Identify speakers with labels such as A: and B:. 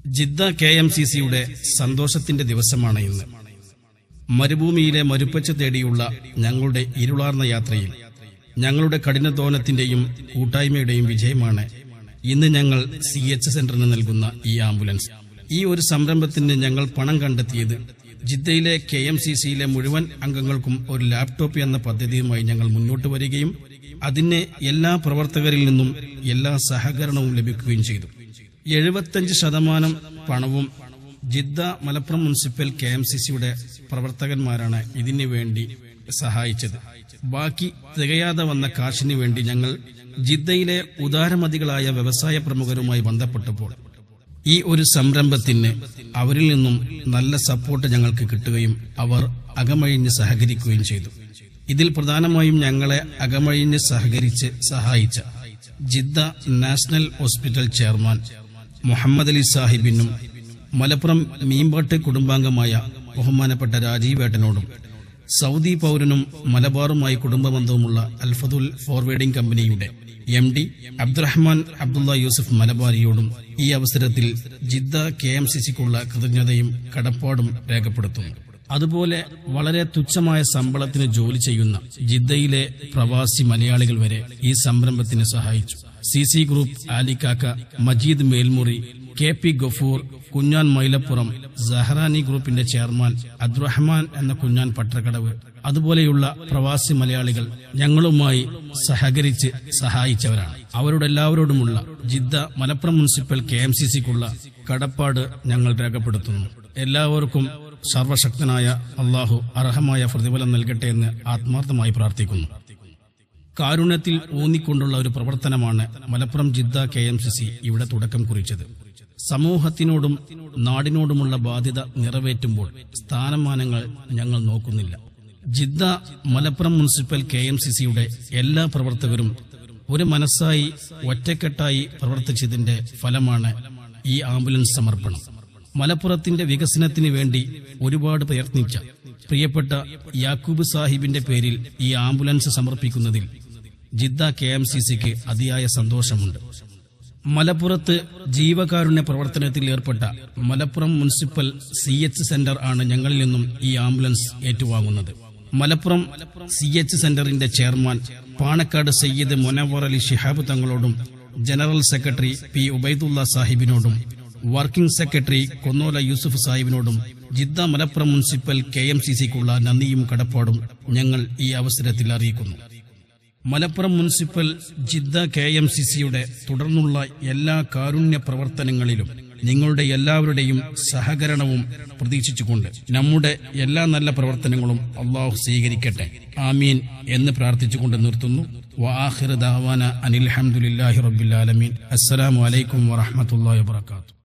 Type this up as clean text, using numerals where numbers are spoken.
A: Jeddah KMCCയുടെ സന്തോഷത്തിന്റെ ദിവസമാണ് ഇന്ന്. മരുഭൂമിയിലെ മരുപ്പച്ച തേടിയുള്ള ഞങ്ങളുടെ ഇരുളാർന്ന യാത്രയിൽ ഞങ്ങളുടെ കഠിനാധ്വാനത്തിന്റെയും കൂട്ടായ്മയുടെയും വിജയമാണ് ഇന്ന് ഞങ്ങൾ CH സെന്ററിന് നൽകുന്ന ഈ ആംബുലൻസ്. ഈ ഒരു സംരംഭത്തിന് ഞങ്ങൾ പണം കണ്ടെത്തിയത് ജിദ്ദയിലെ KMCCയിലെ മുഴുവൻ അംഗങ്ങൾക്കും ഒരു ലാപ്ടോപ്പ് എന്ന പദ്ധതിയുമായി ഞങ്ങൾ മുന്നോട്ട് വരികയും അതിന് എല്ലാ പ്രവർത്തകരിൽ നിന്നും എല്ലാ സഹകരണവും ലഭിക്കുകയും ചെയ്തു. 75% പണവും ജിദ്ദ മലപ്പുറം മുനിസിപ്പൽ KMCCയുടെ പ്രവർത്തകന്മാരാണ് ഇതിനു വേണ്ടി സഹായിച്ചത്. ബാക്കി തികയാതെ വന്ന കാശിനു വേണ്ടി ഞങ്ങൾ ജിദ്ദയിലെ ഉദാരമതികളായ വ്യവസായ പ്രമുഖരുമായി ബന്ധപ്പെട്ടപ്പോൾ ഈ ഒരു സംരംഭത്തിന് അവരിൽ നിന്നും നല്ല സപ്പോർട്ട് ഞങ്ങൾക്ക് കിട്ടുകയും അവർ അകമഴിഞ്ഞ് സഹകരിക്കുകയും ചെയ്തു. ഇതിൽ പ്രധാനമായും ഞങ്ങളെ അകമഴിഞ്ഞ് സഹായിച്ച Jeddah national hospital chairman Muhammad Ali സാഹിബിനും മലപ്പുറം മീമ്പാട്ട് കുടുംബാംഗമായ ബഹുമാനപ്പെട്ട രാജീവേട്ടനോടും സൗദി പൗരനും മലബാറുമായി കുടുംബബന്ധവുമുള്ള അൽഫദുൽ ഫോർവേഡിംഗ് കമ്പനിയുടെ MD അബ്ദുറഹ്മാൻ അബ്ദുള്ള യൂസഫ് മലബാരിയോടും ഈ അവസരത്തിൽ ജിദ്ദ KMCCക്കുള്ള കൃതജ്ഞതയും കടപ്പാടും രേഖപ്പെടുത്തുന്നു. അതുപോലെ വളരെ തുച്ഛമായ ശമ്പളത്തിന് ജോലി ചെയ്യുന്ന ജിദ്ദയിലെ പ്രവാസി മലയാളികൾ വരെ ഈ സംരംഭത്തിന് സഹായിച്ചു. CC group Alikkakka, Majeed Melmuri, KP Gafoor, Kunjan Mylappuram, Zahrani ഗ്രൂപ്പിന്റെ ചെയർമാൻ അബ്ദുറഹ്മാൻ എന്ന കുഞ്ഞാൻ പട്ടക്കടവ്, അതുപോലെയുള്ള പ്രവാസി മലയാളികൾ ഞങ്ങളുമായി സഹകരിച്ച് സഹായിച്ചവരാണ്. അവരുടെ എല്ലാവരോടുമുള്ള ജിദ്ദ മലപ്പുറം മുനിസിപ്പൽ KMCCക്കുള്ള കടപ്പാട് ഞങ്ങൾ രേഖപ്പെടുത്തുന്നു. എല്ലാവർക്കും സർവശക്തനായ അള്ളാഹു അർഹമായ പ്രതിഫലം നൽകട്ടെ എന്ന് ആത്മാർത്ഥമായി പ്രാർത്ഥിക്കുന്നു. കാരുണ്യത്തിൽ ഊന്നിക്കൊണ്ടുള്ള ഒരു പ്രവർത്തനമാണ് മലപ്പുറം ജിദ്ദ KMCC ഇവിടെ തുടക്കം കുറിച്ചത്. സമൂഹത്തിനോടും നാടിനോടുമുള്ള ബാധ്യത നിറവേറ്റുമ്പോൾ സ്ഥാനമാനങ്ങൾ ഞങ്ങൾ നോക്കുന്നില്ല. ജിദ്ദ മലപ്പുറം മുനിസിപ്പൽ KMCCയുടെ എല്ലാ പ്രവർത്തകരും ഒരു മനസ്സായി ഒറ്റക്കെട്ടായി പ്രവർത്തിച്ചതിന്റെ ഫലമാണ് ഈ ആംബുലൻസ് സമർപ്പണം. മലപ്പുറത്തിന്റെ വികസനത്തിന് വേണ്ടി ഒരുപാട് പ്രയത്നിച്ച പ്രിയപ്പെട്ട യാക്കൂബ് സാഹിബിന്റെ പേരിൽ ഈ ആംബുലൻസ് സമർപ്പിക്കുന്നതിൽ ജിദ്ദ KMCCക്ക് അതിയായ സന്തോഷമുണ്ട്. മലപ്പുറത്ത് ജീവകാരുണ്യ പ്രവർത്തനത്തിൽ ഏർപ്പെട്ട മലപ്പുറം മുനിസിപ്പൽ CH സെന്റർ ആണ് ഞങ്ങളിൽ നിന്നും ഈ ആംബുലൻസ് ഏറ്റുവാങ്ങുന്നത്. മലപ്പുറം CH സെന്ററിന്റെ ചെയർമാൻ പാണക്കാട് സയ്യിദ് മുനവ്വർ അലി ശിഹാബ് തങ്ങളോടും ജനറൽ സെക്രട്ടറി P ഉബൈദുള്ള സാഹിബിനോടും വർക്കിംഗ് സെക്രട്ടറി കൊന്നോല യൂസുഫ് സാഹിബിനോടും ജിദ്ദ മലപ്പുറം മുനിസിപ്പൽ KMCCക്കുള്ള നന്ദിയും കടപ്പാടും ഞങ്ങൾ ഈ അവസരത്തിൽ അറിയിക്കുന്നു. മലപ്പുറം മുനിസിപ്പൽ ജിദ്ദ KMCCയുടെ തുടർന്നുള്ള എല്ലാ കാരുണ്യ പ്രവർത്തനങ്ങളിലും നിങ്ങളുടെ എല്ലാവരുടെയും സഹകരണവും പ്രതീക്ഷിച്ചുകൊണ്ട് നമ്മുടെ എല്ലാ നല്ല പ്രവർത്തനങ്ങളും അള്ളാഹു സ്വീകരിക്കട്ടെ, ആമീൻ എന്ന് പ്രാർത്ഥിച്ചുകൊണ്ട് നിർത്തുന്നു. വആഖിറു ദഅവാന അനിൽ ഹംദുലില്ലാഹി റബ്ബിൽ ആലമീൻ. അസ്സലാമു അലൈക്കും വറഹ്മത്തുള്ളാഹി വബറകാതുഹു.